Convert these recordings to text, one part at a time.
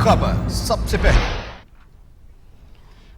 खबर सबसे पहले।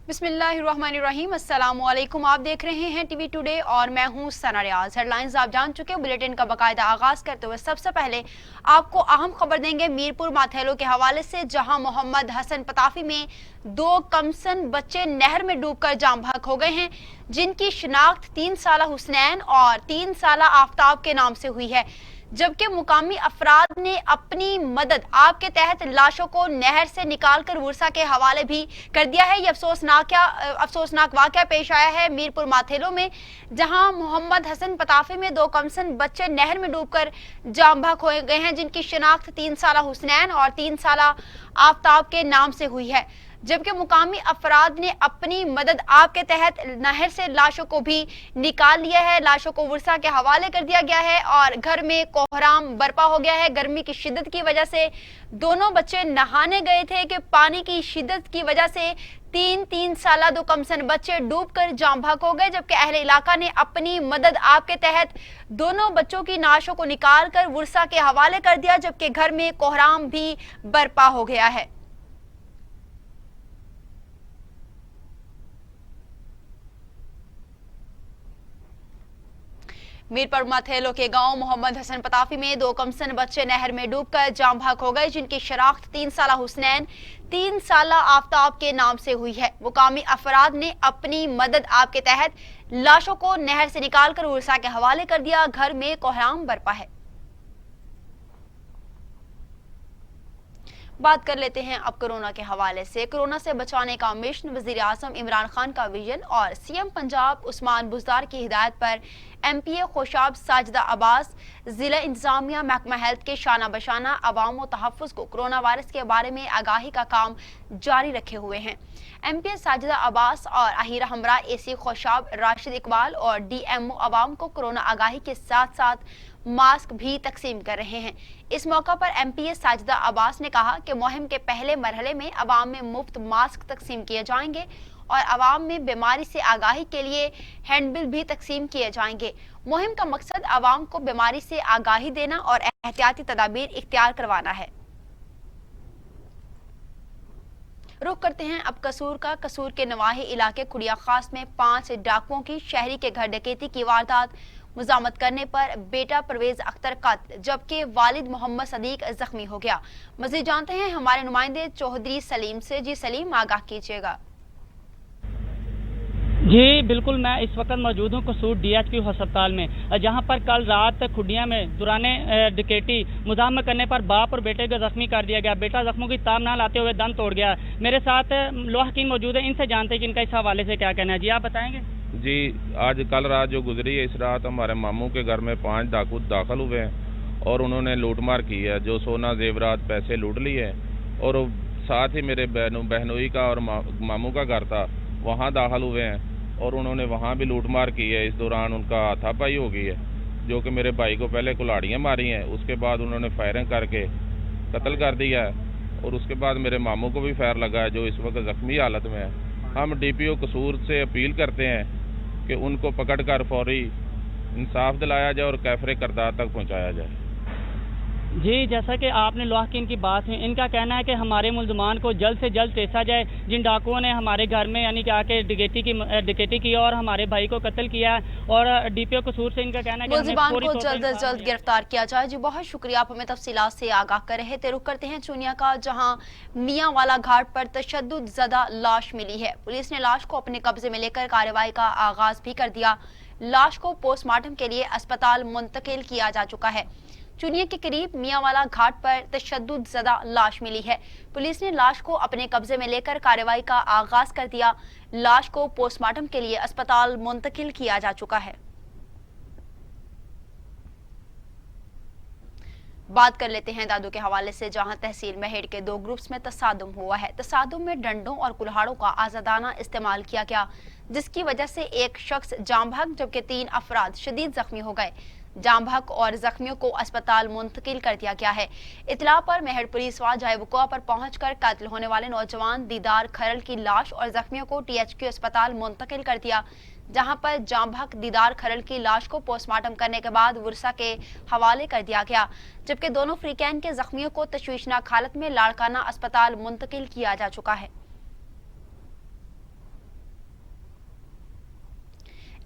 बिस्मिल्लाहिर्रहमानिर्रहीम, अस्सलामुअलैकुम। आप देख रहे हैं टीवी टुडे और मैं हूं सना रियाज। हेडलाइंस आप जान चुके हैं। बुलेटिन का बाकायदा आगाज करते हुए सबसे पहले आपको अहम खबर देंगे मीरपुर माथेलो के हवाले से, जहां मोहम्मद हसन पताफी में 2 कमसन बच्चे नहर में डूबकर जाम बहक हो गए हैं, जिनकी शिनाख्त 3 साला हुसनैन और 3 साला आफ्ताब के नाम से हुई है, जबकि मुकामी अफराद ने अपनी मदद आप के तहत लाशों को नहर से निकालकर वर्सा के हवाले भी कर दिया है। ये अफसोसनाक वाकया पेश आया है मीरपुर माथेलो में, जहां मोहम्मद हसन पताफी में 2 कमसन बच्चे नहर में डूबकर जाम बहक हो गए हैं, जिनकी शिनाख्त 3 साला हुसनैन और 3 साला आफ्ताब के नाम से हुई है, जबकि मुकामी अफराद ने अपनी मदद आप के तहत नहर से लाशों को भी निकाल लिया है। लाशों को वर्सा के हवाले कर दिया गया है और घर में कोहराम बरपा हो गया है। गर्मी की शिद्दत की वजह से दोनों बच्चे नहाने गए थे कि पानी की शिद्दत की वजह से 3 साला 2 कमसन बच्चे डूबकर जाम बहक हो गए, जबकि अहले इलाका ने अपनी मदद आप के तहत दोनों बच्चों की नाशों को निकाल कर वर्सा के हवाले कर दिया, जबकि घर में कोहराम भी बरपा हो गया है। मीरपुर माथेलो के गांव मोहम्मद हसन पताफी में 2 कमसन बच्चे नहर में डूबकर जाम बहक हो गए, जिनकी शनाख्त 3 साला हुसनैन 3 साला आफ्ताब के नाम से हुई है। मुकामी अफराद ने अपनी मदद आप के तहत लाशों को नहर से निकालकर वर्सा के हवाले कर दिया। घर में कोहराम बरपा है। बात कर लेते हैं अब कोरोना के हवाले से। कोरोना से बचाने का मिशन, वजीर आजम इमरान खान का विजन और सीएम पंजाब उस्मान बुज़दार की हिदायत पर एमपीए खुशाब साजिदा अब्बास जिला इंतजामिया महकमा हेल्थ के शाना बशाना अवाम व तहफ़्फ़ुज़ को कोरोना वायरस के बारे में आगाही का काम जारी रखे हुए हैं। एमपीए साजिदा अब्बास और अहीरा हमरा एसी खुशाब राशिद इकबाल और डीएमओ अवाम को कोरोना आगाही के साथ साथ मास्क भी तकसीम कर रहे हैं। इस मौका पर एमपीए साजिदा अब्बास ने कहा कि मुहिम के पहले मरहले में अवाम में मुफ्त मास्क तकसीम किए जाएंगे और अवाम में बीमारी से आगाही के लिए हैंडबिल भी तकसीम किए जाएंगे। मुहिम का मकसद अवाम को बीमारी से आगाही देना और एहतियाती तदाबीर इख्तियार करवाना है। रुख करते हैं अब कसूर का। कसूर के नवाही इलाके खुड़िया खास में 5 डाकुओं की शहरी के घर डकैती की वारदात मुजामत करने पर बेटा परवेज अख्तर कत्ल, जबकि वालिद मोहम्मद सदीक जख्मी हो गया। मजीद जानते हैं हमारे नुमाइंदे चौधरी सलीम से। जी सलीम, आगाह कीजिएगा। जी बिल्कुल, मैं इस वक्त मौजूद हूँ कसूर डीएचक्यू अस्पताल में, जहाँ पर कल रात खुडिया में दुराने डकैती मुजामत करने पर बाप और बेटे को जख्मी कर दिया गया। बेटा जख्मों की ताब ना लाते हुए दम तोड़ गया। मेरे साथ लोहा हकीम मौजूद है, इनसे जानते हैं कि इनका इस हवाले से क्या कहना है। जी आप बताएंगे। जी, आज कल रात जो गुजरी है, इस रात हमारे मामू के घर में 5 डाकू दाखिल हुए हैं और उन्होंने लूटमार की है, जो सोना जेवरात पैसे लूट लिए हैं। और साथ ही मेरे बहनोई का और मामू का घर था, वहाँ दाखिल हुए हैं और उन्होंने वहाँ भी लूटमार की है। इस दौरान उनका हाथापाई हो गई है, जो कि मेरे भाई को पहले कुल्हाड़ियाँ मारी हैं, उसके बाद उन्होंने फायरिंग करके कत्ल कर दिया है और उसके बाद मेरे मामू को भी फायर लगा है, जो इस वक्त ज़ख्मी हालत में है। हम डीपीओ कसूर से अपील करते हैं कि उनको पकड़कर फौरी इंसाफ दिलाया जाए और कैफरे करदार तक पहुंचाया जाए। जी, जैसा कि आपने लोहा हकीम की बात है, इनका कहना है कि हमारे मुल्ज़मान को जल्द से जल्द टेसा जाए, जिन डाकुओं ने हमारे घर में यानी कि आके डकैती की और हमारे भाई को कत्ल किया। और डीपीओ कसूर से इनका कहना है कि मुल्ज़िमान को जल्द से जल्द गिरफ्तार किया जाए। जी बहुत शुक्रिया, आप हमें तफसीलात से आगाह कर रहे थे। रुख करते हैं चुनिया का, जहाँ मियाँ वाला घाट पर तशद्दुद ज़दा लाश मिली है। पुलिस ने लाश को अपने कब्जे में लेकर कार्रवाई का आगाज भी कर दिया। लाश को पोस्टमार्टम के लिए अस्पताल मुंतकिल किया जा चुका है। चुनिया के करीब मियांवाला घाट पर तशद्दुद ज़दा लाश मिली है। पुलिस ने लाश को अपने कब्जे में लेकर कार्रवाई का आगाज कर दिया। लाश को पोस्टमार्टम के लिए अस्पताल मुंतकिल किया जा चुका है। बात कर लेते हैं दादू के हवाले से, जहां तहसील मेहड़ के 2 ग्रुप्स में तसादुम हुआ है। तसादुम में डंडों और कुल्हाड़ों का आजादाना इस्तेमाल किया गया, जिसकी वजह से एक शख्स जाम बहक जबकि 3 अफराद शदीद जख्मी हो गए। जाम बहक और जख्मियों को अस्पताल मुंतकिल कर दिया गया है। इतला पर मेहर पुलिस वाला जाए वक़ुआ पर पहुंचकर कत्ल होने वाले नौजवान दीदार खरल की लाश और जख्मियों को THQ अस्पताल मुंतकिल कर दिया, जहां पर जाम बहक दीदार खरल की लाश को पोस्टमार्टम करने के बाद वर्सा के हवाले कर दिया गया, जबकि दोनों फ्रीकैन के जख्मियों को तशवीशनाक हालत में लाड़काना अस्पताल मुंतकिल किया जा चुका है।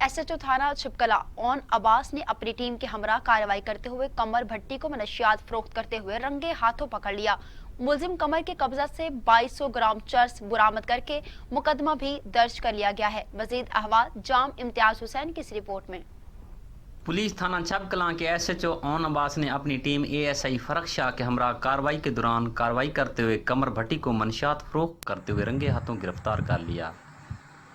SHO थाना छिपकला ओन अब्बास ने अपनी टीम के हमरा कार्रवाई करते हुए कमर भट्टी को मनशियात फरोख्त करते हुए रंगे हाथों पकड़ लिया। मुलजिम कमर के कब्जा से 2200 ग्राम चर्स बरामद करके मुकदमा भी दर्ज कर लिया गया है। मजीद अहवाल जाम इम्तियाज हुसैन की इस रिपोर्ट में। पुलिस थाना छिपकला के SHO ओन अब्बास ने अपनी टीम ASI फरख शाह के हमरा कार्रवाई के दौरान कार्रवाई करते हुए कमर भट्टी को मनशियात फरोख्त करते हुए रंगे हाथों गिरफ्तार कर लिया।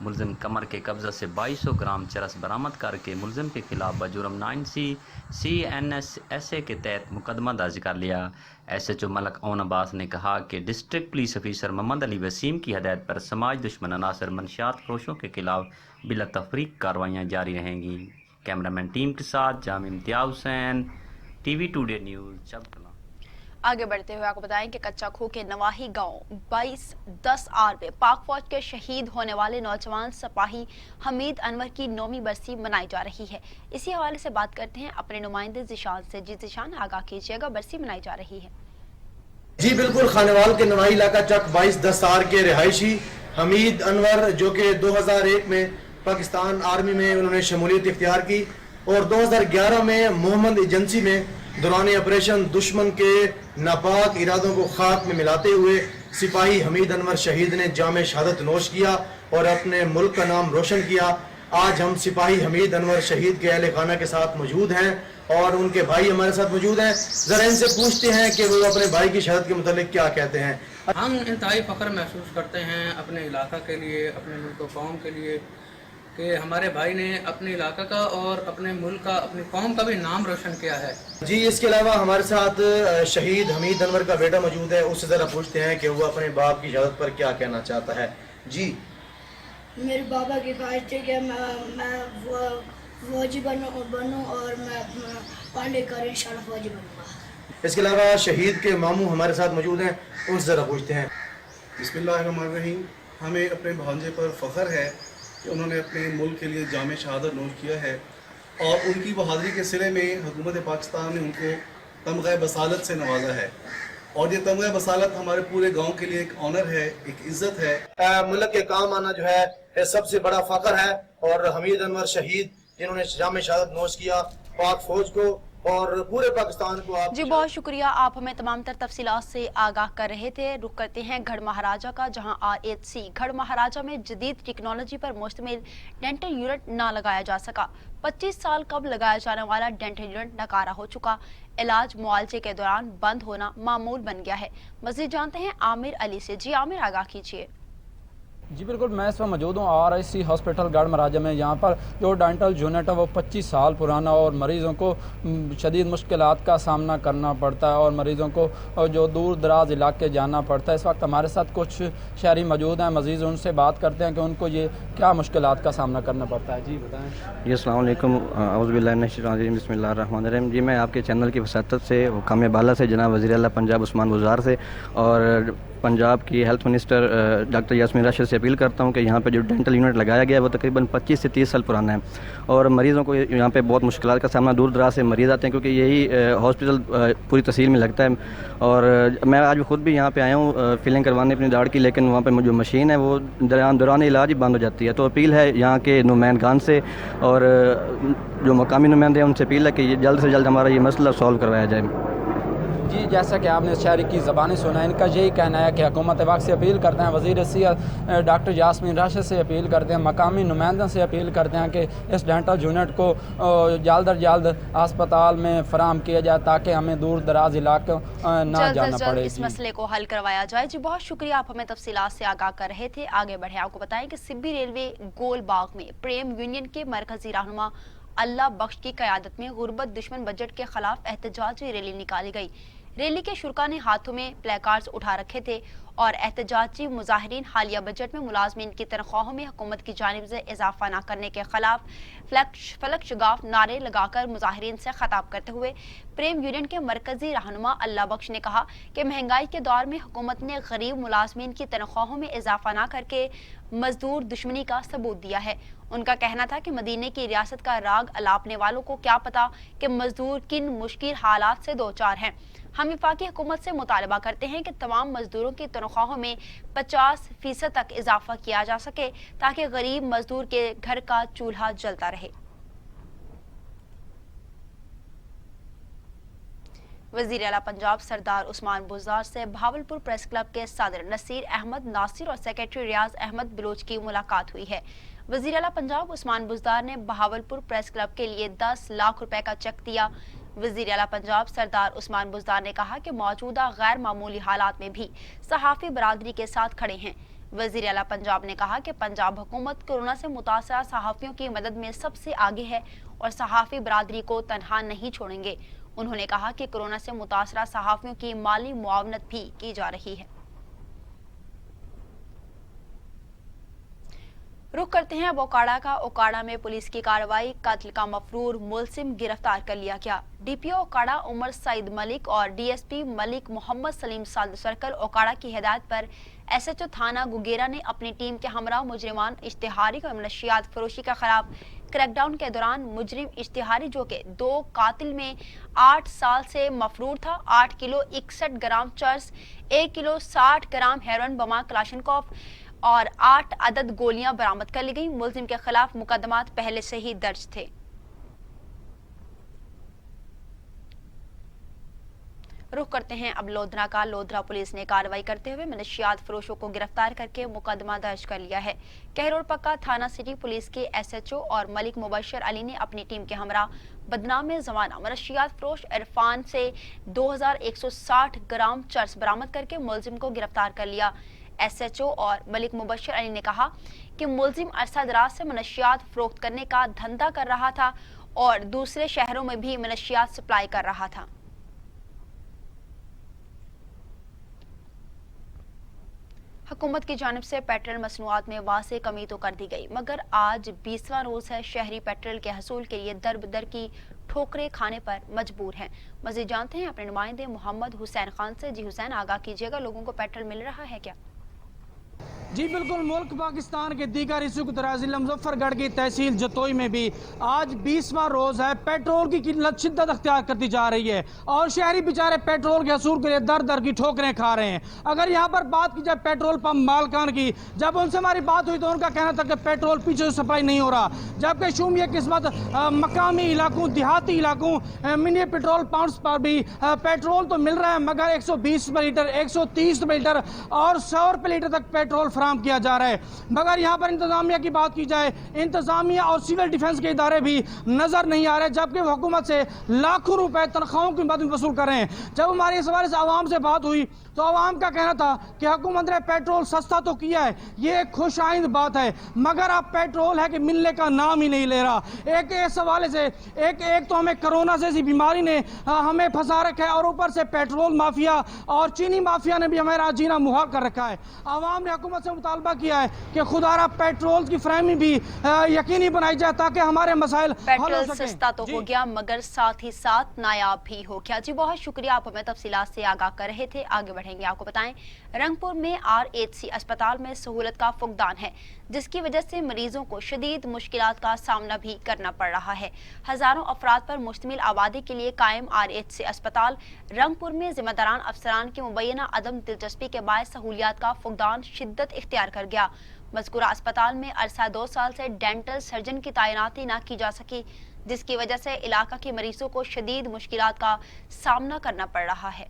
मुलजिम कमर के कब्जा से 2200 ग्राम चरस बरामद करके मुलजिम के खिलाफ बजुर्म 9C CNSSA के तहत मुकदमा दर्ज कर लिया। SHO मलक ओन अब्बास ने कहा कि district police officer Mohammad Ali Waseem की हदायत पर समाज दुश्मन अनासर मनशियात फरोशों के खिलाफ बिला तफरीक कार्रवाइयाँ जारी रहेंगी। कैमरामैन टीम के साथ Jam Imtiaz Hussain, TV today news छिपकला। आगे बढ़ते हुए आपको बताएं कि कच्चा खो के नवाही गांव 22/10 में पाक फौज के शहीद होने वाले नौजवान सिपाही हमीद अनवर की 9वीं बरसी मनाई जा रही है। इसी हवाले से बात करते हैं अपने नुमाइंदे जिशान से। जी जिशान, आगाह कीजिएगा, बरसी मनाई जा रही है। जी बिल्कुल, खानेवाल के नवाही इलाका चक 22/10 के रिहायशी हमीद अनवर जो कि 2001 में पाकिस्तान आर्मी में उन्होंने शमूलियत इख्तियार की और 2011 में मोहम्मद एजेंसी में दौरान ऑपरेशन दुश्मन के नापाक इरादों को खाक में मिलाते हुए सिपाही हमीद अनवर शहीद ने जामे शहादत नोश किया और अपने मुल्क का नाम रोशन किया। आज हम सिपाही हमीद अनवर शहीद के अहले खाना के साथ मौजूद हैं और उनके भाई हमारे साथ मौजूद हैं। जरा इनसे पूछते हैं कि वो अपने भाई की शहादत के मुतालिक क्या कहते हैं। हम इंतहाई फ़ख्र महसूस करते हैं अपने इलाका के लिए, अपने मुल्क कौम के लिए कि हमारे भाई ने अपने इलाका का और अपने मुल्क का, अपनी कौम का भी नाम रोशन किया है। जी, इसके अलावा हमारे साथ शहीद हमीद अनवर का बेटा मौजूद है, उससे ज़रा पूछते हैं कि वो अपने बाप की शहादत पर क्या कहना चाहता है। जी, मेरे बाबा की ख्वाहिश थी कि मैं फौजी बनूं और मैं पढ़ लिख कर इंशाल्लाह फौजी बनूंगा। इसके अलावा शहीद के मामू हमारे साथ मौजूद हैं, उनसे ज़रा पूछते हैं। बिस्मिल्लाहिर्रहमानिर्रहीम। हमें अपने भांजे पर फ़ख्र है कि उन्होंने अपने मुल्क के लिए जामे शहादत नोश किया है और उनकी बहादुरी के सिले में हुकूमत पाकिस्तान ने उनको तमग़े बसालत से नवाजा है और ये तमग़े बसालत हमारे पूरे गांव के लिए एक ऑनर है, एक इज़्ज़त है। मुल्क के काम आना जो है सबसे बड़ा फ़ख्र है और हमीद अनवर शहीद जिन्होंने जामे शहादत नोश किया पाक फौज को और पूरे पाकिस्तान को आप जी बहुत शुक्रिया, आप हमें तमाम तर तफसीलात से आगाह कर रहे थे। रुक करते हैं गढ़ महाराजा का, जहां RHC गढ़ महाराजा में जदीद टेक्नोलॉजी पर मुश्तमिल डेंटल यूनिट ना लगाया जा सका। 25 साल कब लगाया जाने वाला डेंटल यूनिट नकारा हो चुका। इलाज मुआवजे के दौरान बंद होना मामूल बन गया है। मज़ीद जानते हैं आमिर अली से। जी आमिर, आगाह कीजिए। जी बिल्कुल, मैं इस वक्त मौजूद हूँ RHC हॉस्पिटल गढ़ महाराजा में। यहाँ पर जो डेंटल यूनिट है वो 25 साल पुराना और मरीज़ों को शदीद मुश्किलात का सामना करना पड़ता है और मरीज़ों को जो दूर दराज इलाके जाना पड़ता है। इस वक्त हमारे साथ कुछ शहरी मौजूद हैं, मज़ीद उनसे बात करते हैं कि उनको ये क्या मुश्किलात का सामना करना पड़ता है। जी बताएँ। जी अस्सलाम वालेकुम, औज़ु बिल्लाहि मिनश शैतानिर रजीम, बिस्मिल्लाहिर रहमानिर रहीम। जी मैं आपके चैनल की वसातत से हुकाम बाला से जनाब वज़ीर आला पंजाब उस्मान बुज़दार से और पंजाब की health minister doctor Yasmin Rashid से अपील करता हूँ कि यहाँ पे जो डेंटल यूनिट लगाया गया है वो तकरीबन 25 से 30 साल पुराना है और मरीज़ों को यहाँ पे बहुत मुश्किलात का सामना, दूर दराज से मरीज़ आते हैं क्योंकि यही हॉस्पिटल पूरी तहसील में लगता है। और मैं आज ख़ुद भी यहाँ पे आया हूँ फिलिंग करवाने अपनी दाढ़ की, लेकिन वहाँ पर जो मशीन है वो दौरान इलाज ही बंद हो जाती है। तो अपील है यहाँ के नुमाइंदगान से और जो मकामी नुमाइंदे हैं उनसे अपील है कि जल्द से जल्द हमारा ये मसला सॉल्व करवाया जाए। जी जैसा कि आपने शहरी की ज़बानी सुना है, इनका यही कहना है कि हुकूमत वक्त से अपील करते हैं, वज़ीर सेहत डॉक्टर यास्मीन राशिद से अपील करते हैं, मकामी नुमाइंदों से अपील करते हैं कि इस डेंटल यूनिट को जल्द अज जल्द अस्पताल में फराहम किया जाए ताकि हमें दूर दराज इलाकों ना जाना पड़े। इस मसले को हल करवाया जाए। जी बहुत शुक्रिया, आप हमें तफसीलात से आगाह कर रहे थे। आगे बढ़े, आपको बताएं कि सिब्बी रेलवे गोल बाग में प्रेम यूनियन के मरकजी रहनुमा अल्लाह बख्श की क़यादत में गुर्बत दुश्मन बजट के खिलाफ एहतजाजी रैली निकाली गई। रैली के शुरा ने हाथों में प्लेकार्ड्स उठा रखे थे और एहतजाजी मुजाहिरीन हालिया बजट में मुलाजमीन की तनख्वाहों में हुकूमत की जानिब से इजाफा न करने के खिलाफ फलक शगाफ नारे लगाकर मुजाहिरीन से खिताब करते हुए प्रेम यूनियन के मरकजी रहनुमा अल्लाह बख्श ने कहा कि महंगाई के दौर में हुकूमत ने गरीब मुलाजमीन की तनख्वाहों में इजाफा न करके मजदूर दुश्मनी का सबूत दिया है। उनका कहना था कि मदीने की रियासत का राग अलापने वालों को क्या पता कि मजदूर किन मुश्किल हालात से दो चार हैं। हम वफाकी हुकूमत से मुतालबा करते हैं कि तमाम मजदूरों की तनख्वाहों में 50% तक इजाफा किया जा सके ताकि गरीब मजदूर के घर का चूल्हा जलता रहे। वजीर आला पंजाब सरदार उस्मान बुज़दार से भावलपुर प्रेस क्लब के सदर नसीर अहमद नासिर और सेक्रेटरी रियाज अहमद बलोच की मुलाकात हुई है। वजीर आला पंजाब उस्मान बुज़दार ने भावलपुर प्रेस क्लब के लिए 10 लाख रुपए का चेक दिया। वजीर आला पंजाब सरदार उस्मान बुज़दार ने कहा कि मौजूदा गैर मामूली हालात में भी सहाफ़ी बरादरी के साथ खड़े हैं। वजीर आला पंजाब ने कहा कि पंजाब हुकूमत कोरोना से मुतासरा सहाफ़ियों की मदद में सबसे आगे है और सहाफ़ी बरादरी को तनहा नहीं छोड़ेंगे। उन्होंने कहा कि कोरोना से मुतासरा सहाफ़ियों की माली मुआवनत भी की जा रही है। रुख करते हैं अब ओकाड़ा का। ओकाड़ा में पुलिस की कार्रवाई, कत्ल का मफरूर मुलजिम गिरफ्तार कर लिया गया। डीपीओ ओकाड़ा उमर सईद मलिक और डीएसपी मलिक मोहम्मद सलीम साल सर्कल ओकाड़ा की हिदायत पर एसएचओ थाना गुगेरा ने अपनी टीम के हमरा मुजरिमान इश्तिहारी और मनशियात फरोशी के खिलाफ क्रैकडाउन के दौरान मुजरिम इश्तिहारी जो के 2 कातिल में 8 साल से मफरूर था 8 किलो 61 ग्राम चर्स, 1 किलो 60 ग्राम हेरोइन बमा क्लाशनकॉफ और 8 अदद गोलियां बरामद कर ली गई। मुलजिम के खिलाफ मुकदमात पहले से ही दर्ज थे। रुख करते हैं अब लोधरा का। लोधरा पुलिस ने कार्रवाई करते हुए मनशियात फरोशों को गिरफ्तार करके मुकदमा दर्ज कर लिया है। कहरोड़ पक्का थाना सिटी पुलिस के एसएचओ और मलिक मुबशर अली ने अपनी टीम के हमरा बदनाम जमाना मनशियात फरोश इरफान से 2160 ग्राम चर्स बरामद करके मुलजिम को गिरफ्तार कर लिया। एसएचओ और मलिक मुबशर अली ने कहा कि मुलजिम अरसा दराज से मनशियात फरोख्त करने का धंधा कर रहा था और दूसरे शहरों में भी मनशियात सप्लाई कर रहा था। हुकूमत की जानिब से पेट्रोल मसनूआत में वासे कमी तो कर दी गई, मगर आज 20वां रोज है शहरी पेट्रोल के हसूल के लिए दर बदर की ठोकरें खाने पर मजबूर हैं। मज़ीद जानते हैं अपने नुमाइंदे मोहम्मद हुसैन खान से। जी हुसैन, आगाह कीजिएगा, लोगों को पेट्रोल मिल रहा है क्या? जी बिल्कुल, मुल्क पाकिस्तान के दीगर हिस्सों की तरह जिला मुजफ्फरगढ़ की तहसील जतोई में भी आज 20वां रोज़ है। पेट्रोल की किल्लत शिद्दत अख्तियार करती जा रही है और शहरी बेचारे पेट्रोल के हसूल के लिए दर दर की ठोकरें खा रहे हैं। अगर यहाँ पर बात की जाए पेट्रोल पंप मालकान की, जब उनसे हमारी बात हुई तो उनका कहना था कि पेट्रोल पीछे से सप्लाई नहीं हो रहा, जबकि शुमिया किस्मत मकामी इलाकों, देहाती इलाकों, मिनी पेट्रोल पंप्स पर भी पेट्रोल तो मिल रहा है, मगर 120 रुपये लीटर, 130 रुपये लीटर और 100 रुपये लीटर तक पेट्रोल फराहम किया जा रहा है। मगर यहाँ पर इंतजामिया की बात की जाए, इंतजामिया और सिविल डिफेंस के इदारे भी नजर नहीं आ रहे, जबकि हुकूमत से लाखों रुपए तनख्वाहों की मदद वसूल कर रहे हैं। जब हमारी इस हवाले से आवाम से बात हुई तो आवाम का कहना था कि हुकूमत ने पेट्रोल सस्ता तो किया है, ये एक खुशाइंद बात है, मगर अब पेट्रोल है कि मिलने का नाम ही नहीं ले रहा। एक इस हवाले से एक तो हमें कोरोना जैसी बीमारी ने हमें फंसा रखा है और ऊपर से पेट्रोल माफिया और चीनी माफिया ने भी हमारा जीना मुहाल कर रखा है। आवाम ने हुकूमत से मुतालबा किया है कि खुदारा पेट्रोल की फ्राहमी भी यकीनी बनाई जाए ताकि हमारे मसाइल पेट्रोल सस्ता तो हो गया मगर साथ ही साथ नायाब भी हो गया। जी बहुत शुक्रिया, आप हमें तफसीलात से आगाह कर रहे थे। आगे बढ़ेंगे, आपको बताएं रंगपुर में RHC अस्पताल में सहूलत का फुकदान है, जिसकी वजह से मरीजों को शदीद मुश्किलात का सामना भी करना पड़ रहा है। हजारों अफराद पर मुश्तमिल आबादी के लिए कायम RHC अस्पताल रंगपुर में जिम्मेदारान अफसरान की मुबैना अदम दिलचस्पी के बायस सहूलियात का फुकदान शिद्दत इख्तियार कर गया। मज़कूरा अस्पताल में अरसा 2 साल से डेंटल सर्जन की तैनाती न की जा सकी, जिसकी वजह से इलाका के मरीजों को शदीद मुश्किलात का सामना करना पड़ रहा है।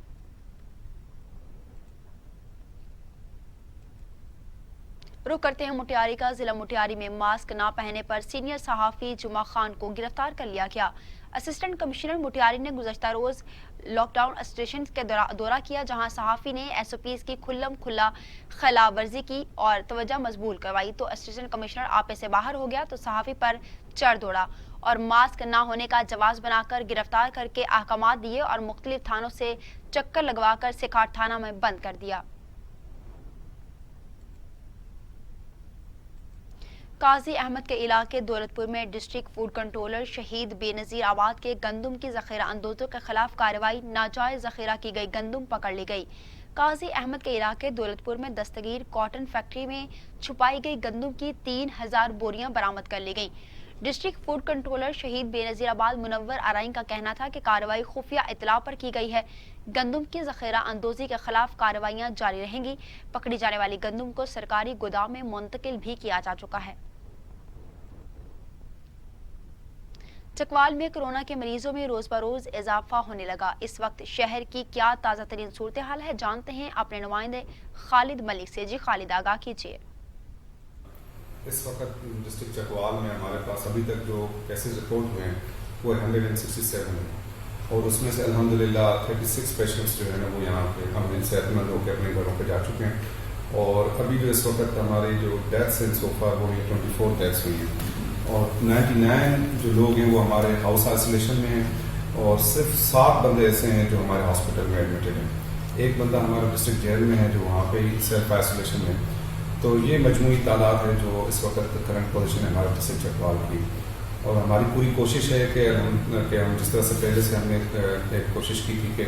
रुख करते हैं मुटियारी का। जिला मुटियारी में मास्क ना पहनने पर सीनियर सहाफ़ी जुमा खान को गिरफ्तार कर लिया गया। असिस्टेंट कमिश्नर मुटियारी ने गुज़श्ता रोज लॉकडाउन स्टेशन के दौरा किया, जहां सहाफ़ी ने SOPs की खुल्लम खुल्ला खिलाफवर्जी की और तवज्जो मजबूल करवाई तो असिस्टेंट कमिश्नर आपे से बाहर हो गया तो सहाफ़ी पर चढ़ दौड़ा। और मास्क न होने का जवाब बनाकर गिरफ्तार करके अहकामात दिए और मुख्तलिफ थानों से चक्कर लगवाकर सिखाट थाना में बंद कर दिया। काजी अहमद के इलाके दौलतपुर में डिस्ट्रिक्ट फूड कंट्रोलर शहीद बेनजीर आबाद के गंदम की जखीरा अंदोजों के खिलाफ कार्रवाई। नाजायज जखीरा की गई गंदम पकड़ ली गई। काजी अहमद के इलाके दौलतपुर में दस्तगीर कॉटन फैक्ट्री में छुपाई गई गंदम की 3000 बोरियां बरामद कर ली गई। डिस्ट्रिक्ट फूड कंट्रोलर शहीद बेनजीर आबाद मुनव्वर आराइन का कहना था कि कार्रवाई खुफिया इतला पर की गई है। गंदम की जखीरा अंदोजी के खिलाफ कार्रवाइयां जारी रहेंगी। पकड़ी जाने वाली गंदम को सरकारी गोदाम में मुंतकिल भी किया जा चुका है। चकवाल में कोरोना के मरीजों में रोज बरोज इजाफा होने लगा। इस वक्त शहर की क्या ताज़ा तरीन सूरत हाल है, जानते हैं अपने नुमाइंदे खालिद मलिक से। जी खालिद, आगाह कीजिए। इस वक्त डिस्ट्रिक्ट चकवाल में हमारे पास अभी तक जो केसेस रिपोर्ट हुए हैं वो 167 हैं और उसमें से अल्हम्दुलिल्लाह 36 पेशेंट्स जो है ना वो यहाँ पे हम सेहतमंद होकर अपने घरों पे जा चुके हैं। और अभी जो इस वक्त हमारी जो डेथ्स हैं सोफा वो 24 डेथ्स हुई हैं और 99 जो लोग हैं वो हमारे हाउस आइसोलेशन में हैं और सिर्फ 7 बंदे ऐसे हैं जो हमारे हॉस्पिटल में एडमिटेड हैं। एक बंदा हमारा डिस्ट्रिक्ट जेल में है जो वहाँ पे ही सेल्फ आइसोलेशन में। तो ये मजमूई तादाद है जो इस वक्त करंट पोजीशन है हमारे डिस्ट्रिक्ट चकवाल की। और हमारी पूरी कोशिश है कि हम जिस तरह से पहले से हमने एक कोशिश की थी कि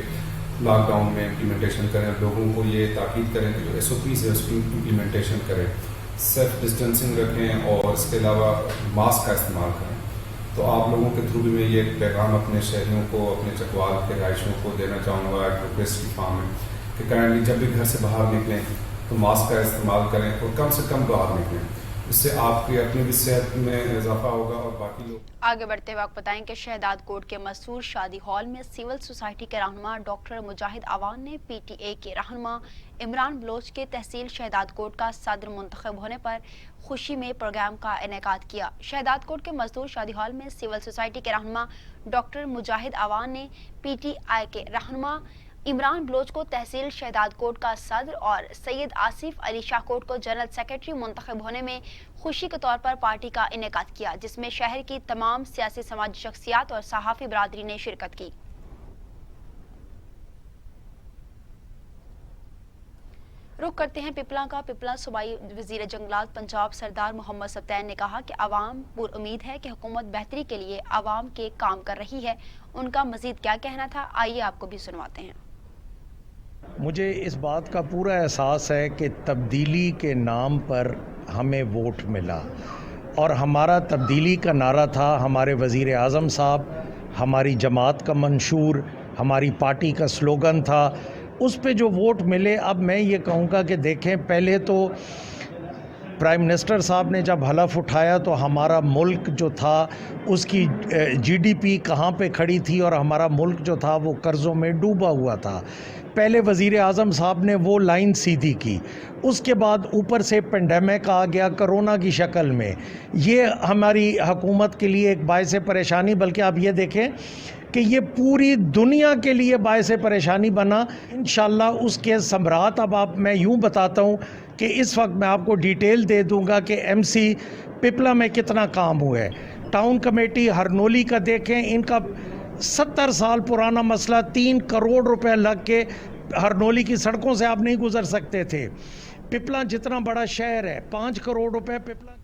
लॉकडाउन में इम्प्लीमेंटेशन करें, लोगों को ये ताकीद करें कि जो SOPs है उसकी इम्प्लीमेंटेशन करें, सेल्फ डिस्टेंसिंग रखें और इसके अलावा मास्क का इस्तेमाल करें। तो आप लोगों के थ्रू भी मैं ये पैगाम अपने शहरियों को, अपने चकवाल के रहायशियों को देना चाहूँगा एक रिक्वेस्ट की फॉर्म में कि काइंडली जब भी घर से बाहर निकलें तो मास्क का इस्तेमाल करें और कम से कम बाहर निकलें। इससे आपकी अपनी भी सेहत में इजाफा होगा और बाकी लोग। आगे बढ़ते हुए आपको बताएं कि शहदाद कोट के मशहूर शादी हॉल में सिविल सोसाइटी के रहनुमा डॉक्टर मुजाहिद आवान ने PTA के रहनुमा इमरान बलोच के तहसील शहदाद कोट का सदर मुंतखब होने पर खुशी में प्रोग्राम का इनेकाद किया। शहदाद कोट के मशहूर शादी हॉल में सिविल सोसाइटी के रहनुमा डॉक्टर मुजाहिद आवान ने PTI के रहनुमा इमरान बलोच को तहसील शहदाद कोट का सदर और सैयद आसिफ अली शाहकोट को जनरल सेक्रेटरी मुंतखब होने में खुशी के तौर पर पार्टी का इनेकाद किया, जिसमें शहर की तमाम सियासी समाजी शख्सियात और सहाफ़ी बरादरी ने शिरकत की। रुख करते हैं पिपला का। पिपला सूबाई वजीर जंगलात पंजाब सरदार मोहम्मद सब्तैन ने कहा कि आवाम पुर उम्मीद है कि हुकूमत बेहतरी के लिए आवाम के काम कर रही है। उनका मजीद क्या कहना था, आइए आपको भी सुनवाते हैं। मुझे इस बात का पूरा एहसास है कि तब्दीली के नाम पर हमें वोट मिला और हमारा तब्दीली का नारा था, हमारे वज़ीर आज़म साहब, हमारी जमात का मंशूर, हमारी पार्टी का स्लोगन था। उस पे जो वोट मिले, अब मैं ये कहूँगा कि देखें, पहले तो प्राइम मिनिस्टर साहब ने जब हलफ उठाया तो हमारा मुल्क जो था उसकी GDP कहाँ पे खड़ी थी और हमारा मुल्क जो था वो कर्ज़ों में डूबा हुआ था। पहले वज़ीर आज़म साहब ने वो लाइन सीधी की, उसके बाद ऊपर से पेंडेमिक आ गया कोरोना की शक्ल में। ये हमारी हुकूमत के लिए एक बायस परेशानी, बल्कि आप ये देखें कि ये पूरी दुनिया के लिए बायस परेशानी बना। इंशाल्लाह उसके सम्राट अब मैं यूँ बताता हूँ कि इस वक्त मैं आपको डिटेल दे दूँगा कि MC पिपला में कितना काम हुआ है। टाउन कमेटी हरनोली का देखें, इनका 70 साल पुराना मसला, 3 करोड़ रुपए लग के हरनोली की सड़कों से आप नहीं गुजर सकते थे। पिपला जितना बड़ा शहर है, 5 करोड़ रुपए पिपला।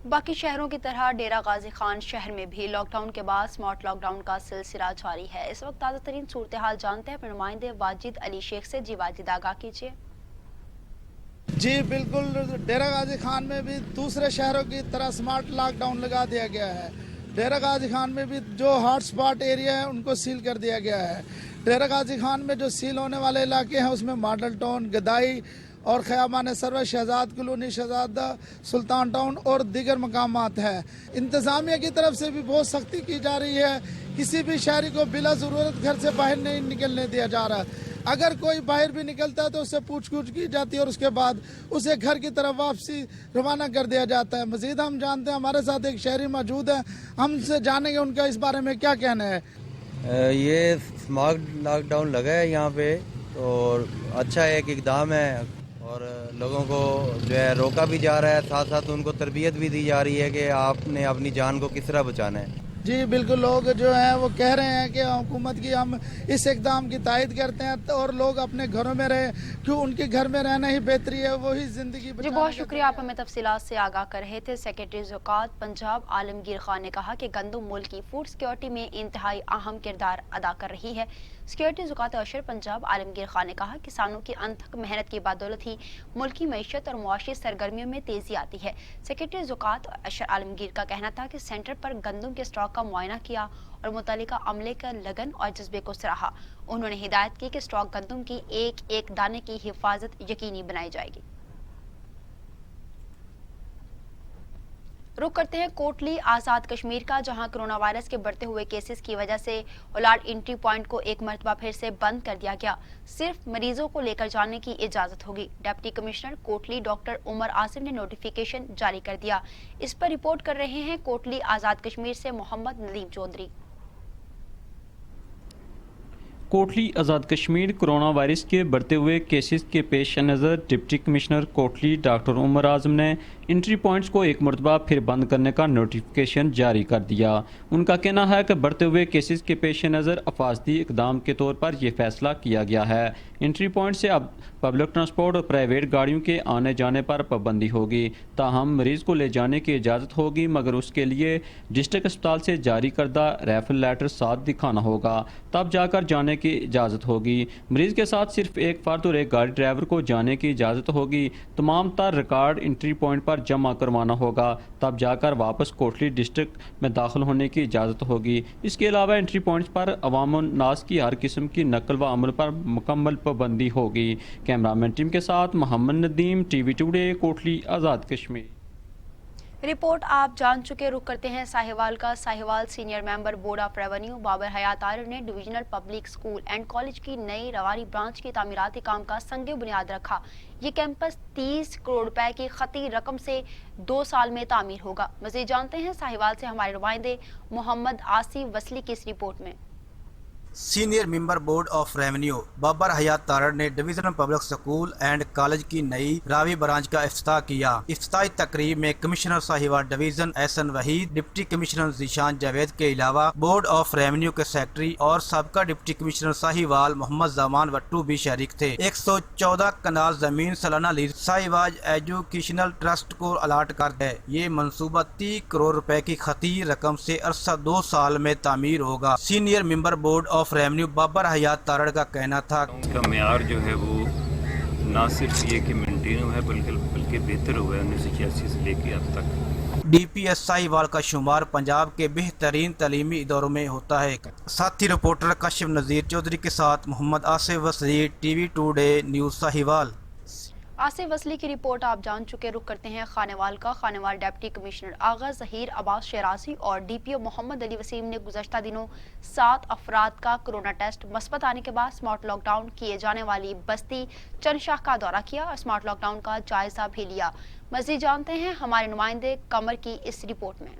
बाकी शहरों की तरह डेरा गाजी खान शहर में भी लॉकडाउन के बाद स्मार्ट लॉकडाउन का सिलसिला जारी है। इस वक्त ताज़ा तरीन सूरत हाल जानते हैं अपने नुमाइंदे वाजिद अली शेख से। जी वाजिद, आगाह कीजिए। जी बिल्कुल, डेरा गाजी खान में भी दूसरे शहरों की तरह स्मार्ट लॉकडाउन लगा दिया गया है। डेरा गाजी खान में भी जो हॉट स्पॉट एरिया है उनको सील कर दिया गया है। डेरा गाजी खान में जो सील होने वाले इलाके हैं उसमें मॉडल टाउन, गदाई और ख़यामान सरवर, शहजाद कॉलोनी, शहजादा सुल्तान टाउन और दीगर मकामात हैं। इंतज़ामिया की तरफ से भी बहुत सख्ती की जा रही है। किसी भी शहरी को बिला ज़रूरत घर से बाहर नहीं निकलने दिया जा रहा। अगर कोई बाहर भी निकलता है तो उससे पूछ-गछ की जाती है और उसके बाद उसे घर की तरफ वापसी रवाना कर दिया जाता है। मज़ीद हम जानते हैं, हमारे साथ एक शहरी मौजूद है, हमसे जानेंगे उनका इस बारे में क्या कहना है। ये स्मार्ट लॉकडाउन लगा है यहाँ पे और अच्छा एक इकदाम है اور لوگوں کو جو ہے روکا بھی جا رہا ہے، ساتھ ساتھ ان کو تربیت بھی دی جا رہی ہے کہ آپ نے اپنی جان کو کس طرح بچانا ہے۔ جی بالکل، لوگ جو ہیں وہ کہہ رہے ہیں کہ حکومت کی ہم اس اقدام کی تائید کرتے ہیں اور لوگ اپنے گھروں میں رہیں، کیوں ان کے گھر میں رہنا ہی بہتری ہے، وہی زندگی جی بہت شکریہ، آپ ہمیں تفصیلات سے آگاہ کر رہے تھے۔ سیکرٹری زکوٰۃ پنجاب عالمگیر خان نے کہا کہ گندم ملک کی فوڈ سیکورٹی میں انتہائی اہم کردار ادا کر رہی ہے۔ سیکورٹی زکوٰۃ اشر پنجاب عالمگیر خان نے کہا کسانوں کی انتھک محنت کی بدولت ہی ملکی معیشت اور معاشی سرگرمیوں میں تیزی آتی ہے۔ سیکرٹری زکوٰۃ اشر عالمگیر کا کہنا تھا کہ سینٹر پر گندم کے اسٹاک کا معائنہ کیا اور متعلقہ عملے کا لگن اور جذبے کو سراہا۔ انہوں نے ہدایت کی کہ اسٹاک گندم کی ایک ایک دانے کی حفاظت یقینی بنائی جائے گی۔ رخ کرتے ہیں کوٹلی آزاد کشمیر کا، جہاں کرونا وائرس کے بڑھتے ہوئے کیسز کی وجہ سے اولاد انٹری پوائنٹ کو ایک مرتبہ پھر سے بند کر دیا گیا۔ صرف مریضوں کو لے کر جانے کی اجازت ہوگی۔ ڈپٹی کمشنر کوٹلی ڈاکٹر عمر عاصم نے نوٹیفیکیشن جاری کر دیا۔ اس پر رپورٹ کر رہے ہیں کوٹلی آزاد کشمیر سے محمد ندیم چودھری۔ کوٹلی آزاد کشمیر کرونا وائرس کے بڑھتے ہوئے کیسز کے پیش نظر ڈپٹی کمشنر کوٹلی ڈاکٹر عمر اعظم نے انٹری پوائنٹس کو ایک مرتبہ پھر بند کرنے کا نوٹیفیکیشن جاری کر دیا۔ ان کا کہنا ہے کہ بڑھتے ہوئے کیسز کے پیش نظر حفاظتی اقدام کے طور پر یہ فیصلہ کیا گیا ہے۔ انٹری پوائنٹ سے اب پبلک ٹرانسپورٹ اور پرائیویٹ گاڑیوں کے آنے جانے پر پابندی ہوگی، تاہم مریض کو لے جانے کی اجازت ہوگی، مگر اس کے لیے ڈسٹرکٹ اسپتال سے جاری کردہ ریفر لیٹر ساتھ دکھانا ہوگا، تب جا کر جانے کی اجازت ہوگی۔ مریض کے ساتھ صرف ایک فرد اور ایک گاڑی ڈرائیور کو جانے کی اجازت ہوگی۔ تمام تر ریکارڈ انٹری پوائنٹ پر جمع کروانا ہوگا، تب جا کر واپس کوٹلی ڈسٹرکٹ میں داخل ہونے کی اجازت ہوگی۔ اس کے علاوہ انٹری پوائنٹس پر عوام الناس کی ہر قسم کی نقل و حمل پر مکمل پابندی ہوگی۔ کیمرامین ٹیم کے ساتھ Muhammad Nadeem, T V today, Kotli Azad Kashmir. Report آپ جان چکے، رخ کرتے ہیں ساہیوال کا۔ Sahiwal senior member board of revenue Babar Hayat عارر نے divisional public school and college کی نئی رواری برانچ کی تعمیراتی کام کا سنگ بنیاد رکھا۔ یہ کیمپس 30 کروڑ روپے کی خطی رقم سے 2 سال میں تعمیر ہوگا۔ مزید جانتے ہیں ساہیوال سے ہمارے نمائندے محمد آصف وصلی کی اس رپورٹ میں۔ Senior member board of revenue Babar حیات تارڑ نے divisional public school and college کی نئی راوی برانچ کا افتتاح کیا۔ افتتاحی تقریب میں کمشنر ساہیوال ڈویژن احسن وحید، ڈپٹی کمشنر ذیشان جاوید کے علاوہ بورڈ آف ریونیو کے سیکرٹری اور سابقہ ڈپٹی کمشنر ساہیوال محمد زمان وٹو بھی شریک تھے۔ 114 کنال زمین سالانہ لیز ساہیوال ایجوکیشنل ٹرسٹ کو الاٹ کر ہے۔ یہ منصوبہ 30 کروڑ روپے کی خطی رقم سے عرصہ 2 سال میں تعمیر ہوگا۔ Senior member board of revenue Babar حیات تارڑ کا کہنا تھا اس کا معیار جو ہے وہ نہ صرف یہ کہ مینٹین ہوا ہے بلکہ بہتر ہوا ہے 1986 سے لے کے اب تک۔ ڈی پی ایس ساہیوال کا شمار پنجاب کے بہترین تعلیمی اداروں میں ہوتا ہے۔ ساتھی رپورٹر کاشف نذیر چودھری کے ساتھ Muhammad Asif Wasli, T V today news Sahiwal. Asif Wasli کی رپورٹ آپ جان چکے، رخ کرتے ہیں خانیوال کا۔ خانیوال ڈپٹی کمشنر آغا ظہیر عباس شیرازی اور ڈی پی او محمد علی وسیم نے گزشتہ دنوں 7 افراد کا کرونا ٹیسٹ مثبت آنے کے بعد اسمارٹ لاک ڈاؤن کیے جانے والی بستی چنشاہ کا دورہ کیا اور اسمارٹ لاک ڈاؤن کا جائزہ بھی لیا۔ مزید جانتے ہیں ہمارے نمائندے قمر کی اس رپورٹ میں۔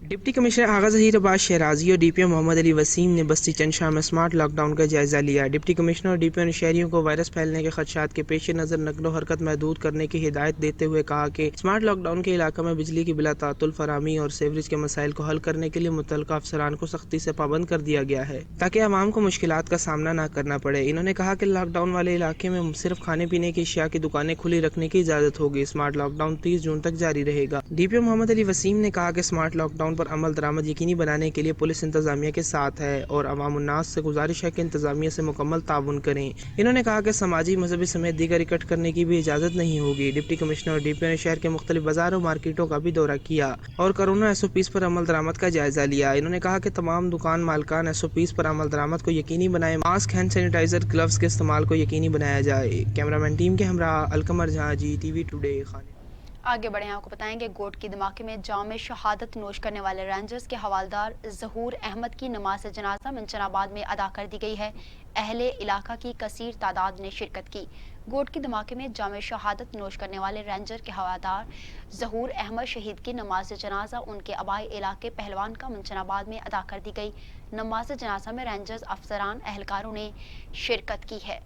ڈپٹی کمشنر آغا ظہیر عباس شیرازی اور ڈی پی او محمد علی وسیم نے بستی چنشاہ میں اسمارٹ لاک ڈاؤن کا جائزہ لیا۔ ڈپٹی کمشنر اور ڈی پی او نے شہریوں کو وائرس پھیلنے کے خدشات کے پیش نظر نقل و حرکت محدود کرنے کی ہدایت دیتے ہوئے کہا کہ اسمارٹ لاک ڈاؤن کے علاقہ میں بجلی کی بلا تعطل فراہمی اور سیوریج کے مسائل کو حل کرنے کے لیے متعلقہ افسران کو سختی سے پابند کر دیا گیا ہے تاکہ عوام کو مشکلات کا سامنا نہ کرنا پڑے۔ انہوں نے کہا کہ لاک ڈاؤن والے علاقے میں صرف کھانے پینے کی اشیاء کی دکانیں کھلی رکھنے کی اجازت ہوگی۔ اسمارٹ لاک ڈاؤن 30 جون تک جاری رہے گا۔ ڈی پی او محمد علی وسیم نے کہا کہ اسمارٹ لاک ڈاؤن پر عمل درآمد یقینی بنانے کے لیے پولیس انتظامیہ کے ساتھ ہے اور عوام الناس سے گزارش ہے کہ انتظامیہ سے مکمل تعاون کریں۔ انہوں نے کہا کہ سماجی مذہبی سمیت دیگر اکٹھ کرنے کی بھی اجازت نہیں ہوگی۔ ڈپٹی کمشنر اور ڈی پی او نے شہر کے مختلف بازاروں مارکیٹوں کا بھی دورہ کیا اور کورونا SOPs پر عمل درآمد کا جائزہ لیا۔ انہوں نے کہا کہ تمام دکان مالکان SOPs پر عمل درآمد کو یقینی بنائیں، ماسک، ہینڈ سینیٹائزر، گلوز کے استعمال کو یقینی بنایا جائے۔ کیمرامین ٹیم کے ہمراہ القمر جہاں جی، ٹی وی ٹوڈے خانے۔ آگے بڑھیں، آپ کو بتائیں گے گوٹ کی دھماکے میں جام شہادت نوش کرنے والے رینجرز کے حوالدار ظہور احمد کی نماز جنازہ منچن آباد میں ادا کر دی گئی ہے۔ اہل علاقہ کی کثیر تعداد نے شرکت کی۔ گوٹ کی دھماکے میں جام شہادت نوش کرنے والے رینجر کے حوالدار ظہور احمد شہید کی نماز جنازہ ان کے آبائی علاقے پہلوان کا منچن آباد میں ادا کر دی گئی۔ نماز جنازہ میں رینجرز افسران اہلکاروں نے شرکت کی ہے۔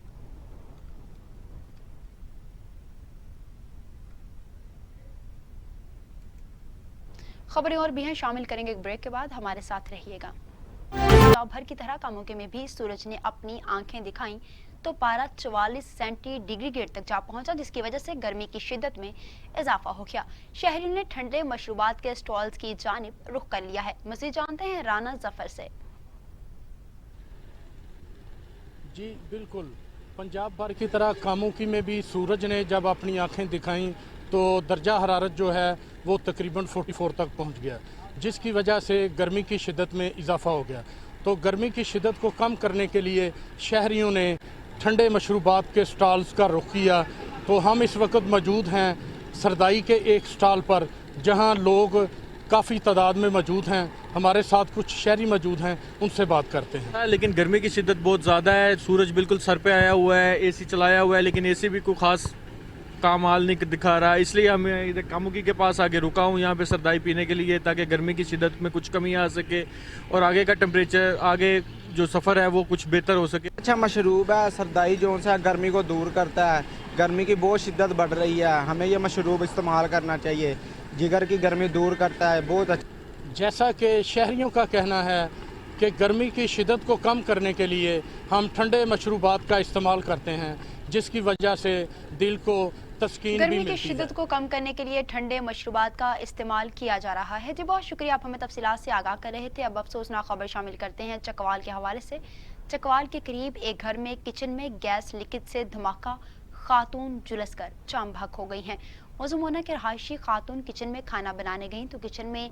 खबरें और भी हैं, शामिल करेंगे एक ब्रेक के बाद, हमारे साथ रहिएगा। पंजाब भर की तरह कामों में भी सूरज ने अपनी आंखें दिखाई तो पारा 44 सेंटीग्रेड तक जा पहुंचा, जिसकी वजह से गर्मी की शिद्दत में इजाफा हो गया। शहरियों ने ठंडे मशरूबात के स्टॉल्स की जानिब रुख कर लिया है। मज़ीद जानते हैं राना जफर से। जी बिल्कुल, पंजाब भर की तरह कामुकी में भी सूरज ने जब अपनी आंखें दिखाईं तो दर्जा हरारत जो है वो तकरीबन 44 तक पहुंच गया, जिसकी वजह से गर्मी की शिद्दत में इजाफा हो गया। तो गर्मी की शिद्दत को कम करने के लिए शहरियों ने ठंडे मशरूबात के स्टॉल्स का रुख किया। तो हम इस वक्त मौजूद हैं सरदाई के एक स्टॉल पर, जहां लोग काफ़ी तादाद में मौजूद हैं। हमारे साथ कुछ शहरी मौजूद हैं, उनसे बात करते हैं। लेकिन गर्मी की शिद्दत बहुत ज़्यादा है, सूरज बिल्कुल सर पे आया हुआ है, एसी चलाया हुआ है, लेकिन एसी भी कोई ख़ास काम हाल नहीं दिखा रहा है। इसलिए हम इधर कामुकी के पास आगे रुका हूँ यहाँ पे सरदाई पीने के लिए, ताकि गर्मी की शिद्दत में कुछ कमी आ सके और आगे का टेम्परेचर, आगे जो सफ़र है वो कुछ बेहतर हो सके। अच्छा मशरूब है सरदाई, जो सा गर्मी को दूर करता है। गर्मी की बहुत शिद्दत बढ़ रही है, हमें ये मशरूब इस्तेमाल करना चाहिए, जिगर की गर्मी दूर करता है, बहुत अच्छा। जैसा कि शहरियों का कहना है कि गर्मी की शिद्दत को कम करने के लिए हम ठंडे मशरूबात का इस्तेमाल करते हैं, जिसकी वजह से दिल को तस्कीन भी गर्मी मिलती की शिद्दत को कम करने के लिए ठंडे मशरूबात का इस्तेमाल किया जा रहा है। जी बहुत शुक्रिया, आप हमें तफसीलात से आगाह कर रहे थे। अब अफसोसनाक खबर शामिल करते हैं चकवाल के हवाले से। चकवाल के करीब एक घर में किचन में गैस लीकेज से धमाका, खातून झुलस कर चाम भाग हो गई हैं। मौजूद होना कि रहायशी खातून किचन में खाना बनाने गई तो किचन में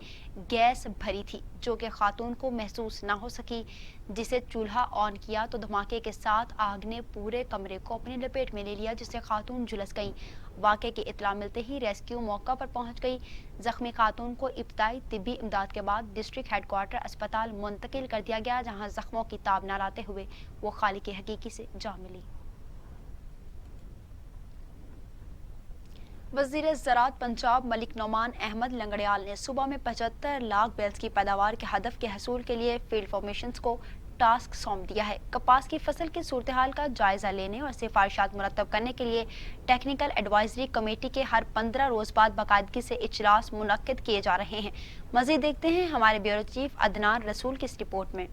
गैस भरी थी, जो कि खातून को महसूस ना हो सकी। जिसे चूल्हा ऑन किया तो धमाके के साथ आग ने पूरे कमरे को अपनी लपेट में ले लिया, जिससे खातून झुलस गई। वाक़े की इत्तला मिलते ही रेस्क्यू मौका पर पहुंच गई। जख्मी खातून को इब्तदाई तिब्बी इमदाद के बाद डिस्ट्रिक्ट हेडक्वार्टर अस्पताल मुंतकिल कर दिया गया, जहाँ जख्मों की ताब न लाते हुए वो खालिक हकीकी से जा मिली। वज़ीर ज़राअत पंजाब मलिक नोमान अहमद लंगड़ियाल ने सूबा में 75 लाख बैल्स की पैदावार के हदफ के हसूल के लिए फील्ड फॉर्मेशंस को टास्क सौंप दिया है। कपास की फसल की सूरत हाल का जायजा लेने और सिफारिशात मुरतब करने के लिए टेक्निकल एडवाइजरी कमेटी के हर 15 रोज बाद बाकायदगी से इजलास मुनक्किद किए जा रहे हैं। मज़ीद देखते हैं हमारे ब्यूरो चीफ अदनान रसूल की इस रिपोर्ट में।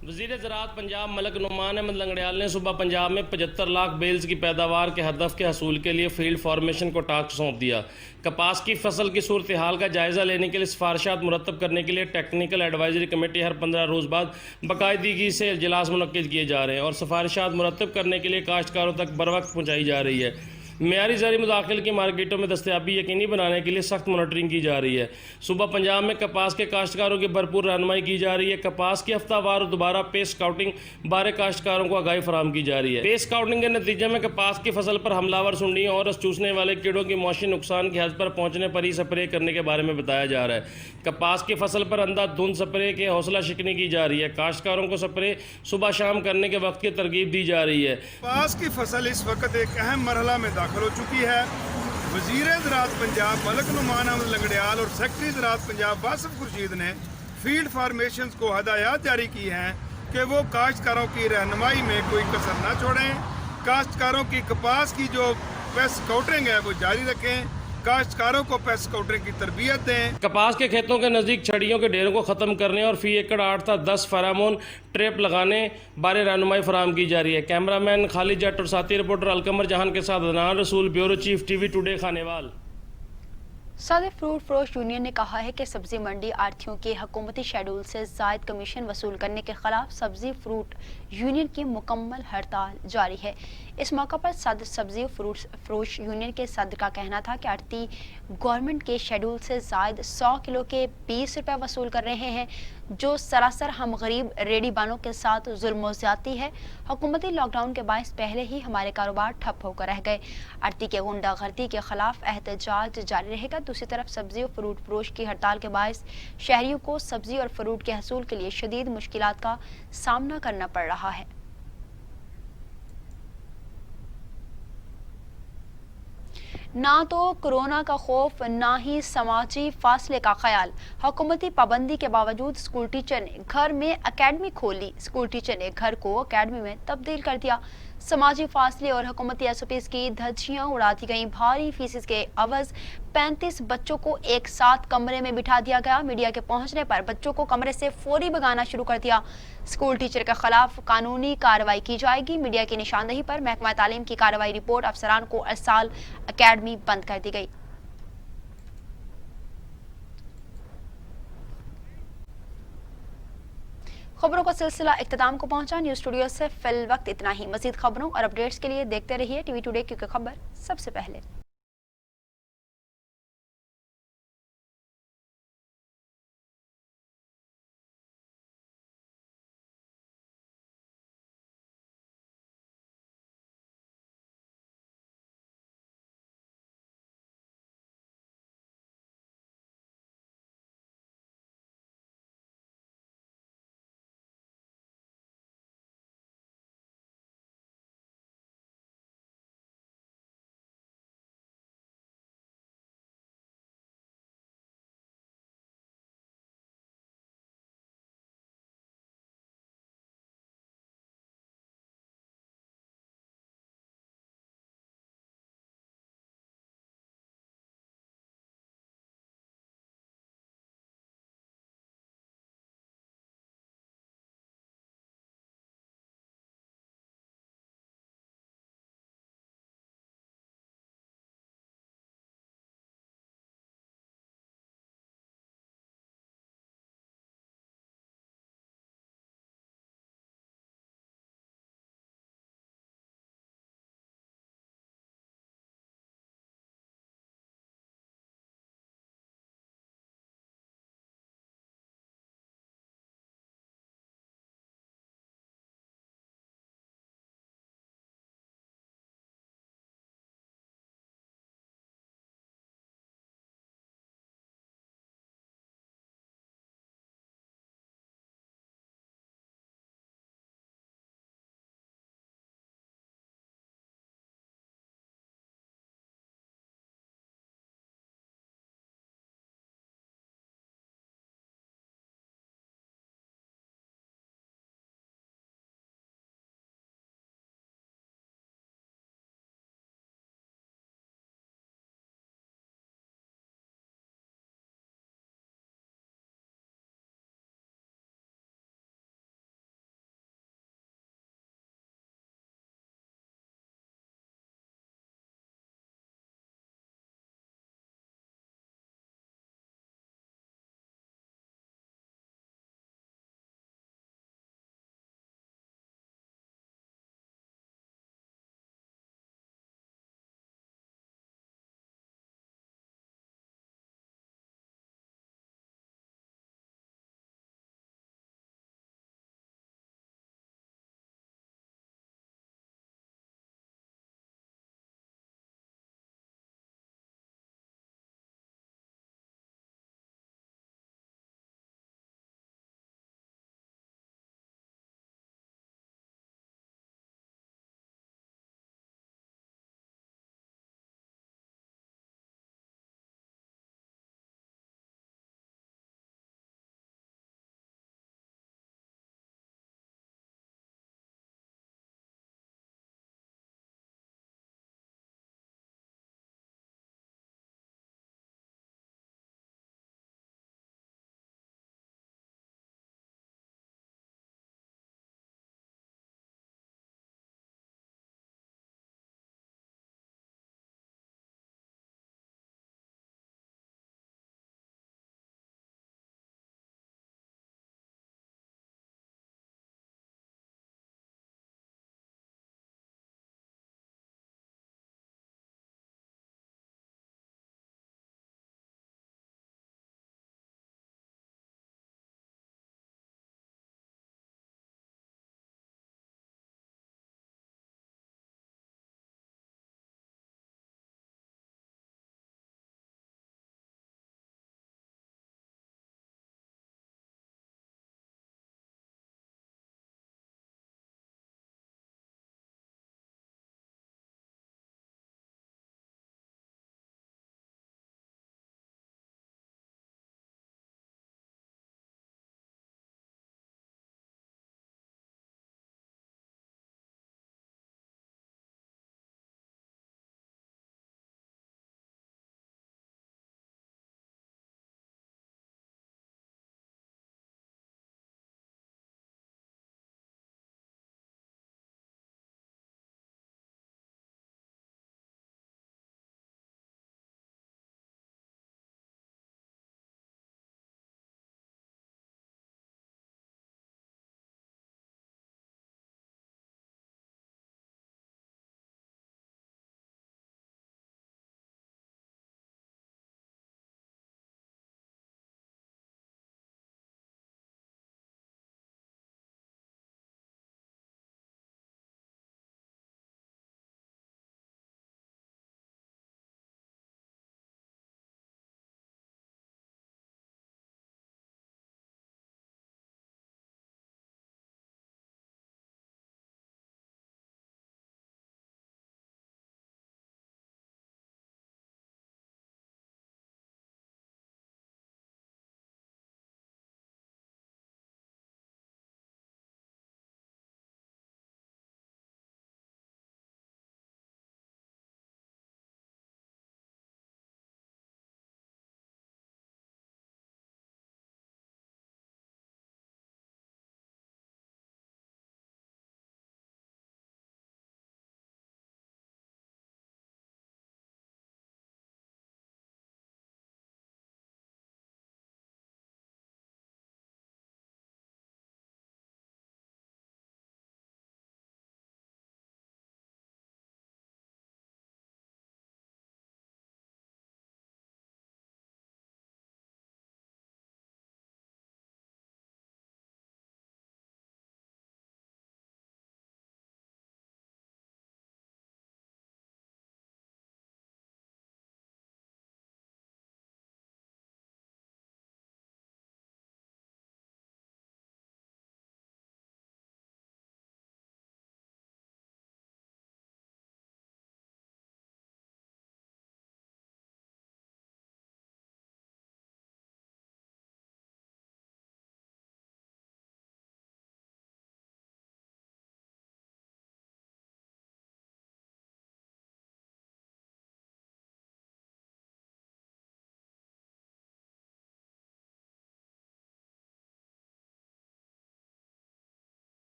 वज़ीर ज़राअत पंजाब मलिक नोमान अहमद लंगड़ियाल ने सुबह पंजाब में 75 लाख बेल्स की पैदावार के हदफ के हसूल के लिए फील्ड फॉर्मेशन को टास्क सौंप दिया। कपास की फसल की सूरत हाल का जायज़ा लेने के लिए सिफारिशात मुरतब करने के लिए टेक्निकल एडवाइजरी कमेटी हर 15 रोज़ बाद बाकायदगी से इजलास मुनक्किद किए जा रहे हैं और सिफारिशात मुरतब करने के लिए काश्तकारों तक बर वक्त पहुँचाई जा रही है। मेयारी ज़री मुदाखिल की मार्केटों में दस्तयाबी यकीनी बनाने के लिए सख्त मॉनिटरिंग की जा रही है। सुबह पंजाब में कपास के काश्तकारों की भरपूर रहनुमाई की जा रही है। कपास की हफ्तावार और दोबारा पे स्काउटिंग बारे काश्तकारों को आगाही फराहम की जा रही है। पे स्काउटिंग के नतीजे में कपास की फसल पर हमलावर सुंडियों और रस चूसने वाले कीड़ों की मौशी नुकसान की हद पर पहुँचने पर ही स्प्रे करने के बारे में बताया जा रहा है। कपास की फसल पर अंधाधुंध स्प्रे के हौसला शिकनी की जा रही है। काश्तकारों को स्प्रे सुबह शाम करने के वक्त की तरगीब दी जा रही है। कपास की फसल इस वक्त एक अहम मरहला में दाखिल हो चुकी है। वज़ीर ज़राअत पंजाब मलिक नोमान अहमद लंगड़ियाल और सेक्रेटरी ज़राअत पंजाब वासिफ खुर्शीद ने फील्ड फार्मेशंस को हदायत जारी की हैं कि वो काश्तकारों की रहनुमाई में कोई कसर न छोड़ें। काश्तकारों की कपास की जो पेस्ट स्काउटिंग है वो जारी रखें। काश्तकारों को पेस्ट स्काउटिंग की तरबियत दें। कपास के खेतों के नज़दीक छड़ियों के ढेरों को ख़त्म करने और फी एकड़ 8 था 10 फेरामोन ट्रैप लगाने बारे रहनुमाई फराहम की जा रही है। कैमरामैन खालिद जट और साथी रिपोर्टर अलकमर जहान के साथ अदनान रसूल, bureau chief TV today Khanewal. सदर फ्रूट फरोश यूनियन ने कहा है कि सब्जी मंडी आढ़तियों के हुकूमती शेड्यूल से ज़ायद कमीशन वसूल करने के खिलाफ सब्जी फ्रूट यूनियन की मुकम्मल हड़ताल जारी है। इस मौका पर सदर सब्जी फ्रूट फरोश यूनियन के सदर का कहना था कि आढ़ती गवर्नमेंट के शेड्यूल से ज़ायद 100 किलो के 20 रुपये वसूल कर रहे हैं, जो सरासर हम गरीब रेडी बानों के साथ जुल्म ज़्यादती है। हुकूमती लॉकडाउन के बायस पहले ही हमारे कारोबार ठप होकर रह गए। आढ़ती के गुंडागर्दी के खिलाफ एहतजाज जारी रहेगा। दूसरी तरफ सब्जी और फ्रूट फरोश की हड़ताल के बायस शहरियों को सब्जी और फ्रूट के हसूल के लिए शदीद मुश्किलात का सामना करना पड़ रहा है। ना तो कोरोना का खौफ, ना ही समाजी फासले का ख्याल। हुकूमती पाबंदी के बावजूद स्कूल टीचर ने घर में एकेडमी खोली। स्कूल टीचर ने घर को एकेडमी में तब्दील कर दिया। समाजी फासले और हुकूमती SOPs की धज्जियां उड़ा दी गईं। भारी फीस के अवज 35 बच्चों को एक साथ कमरे में बिठा दिया गया। मीडिया के पहुंचने पर बच्चों को कमरे से फौरी भगाना शुरू कर दिया। स्कूल टीचर के खिलाफ कानूनी कार्रवाई की जाएगी। मीडिया की निशानदेही पर महकमा तालीम की कार्रवाई रिपोर्ट अफसरान को अरसाल अकेडमी बंद कर दी गई। खबरों का सिलसिला इख्तिताम को पहुंचा। न्यूज़ स्टूडियो से फिल वक्त इतना ही। मजीद खबरों और अपडेट्स के लिए देखते रहिए TV टुडे, क्योंकि खबर सबसे पहले।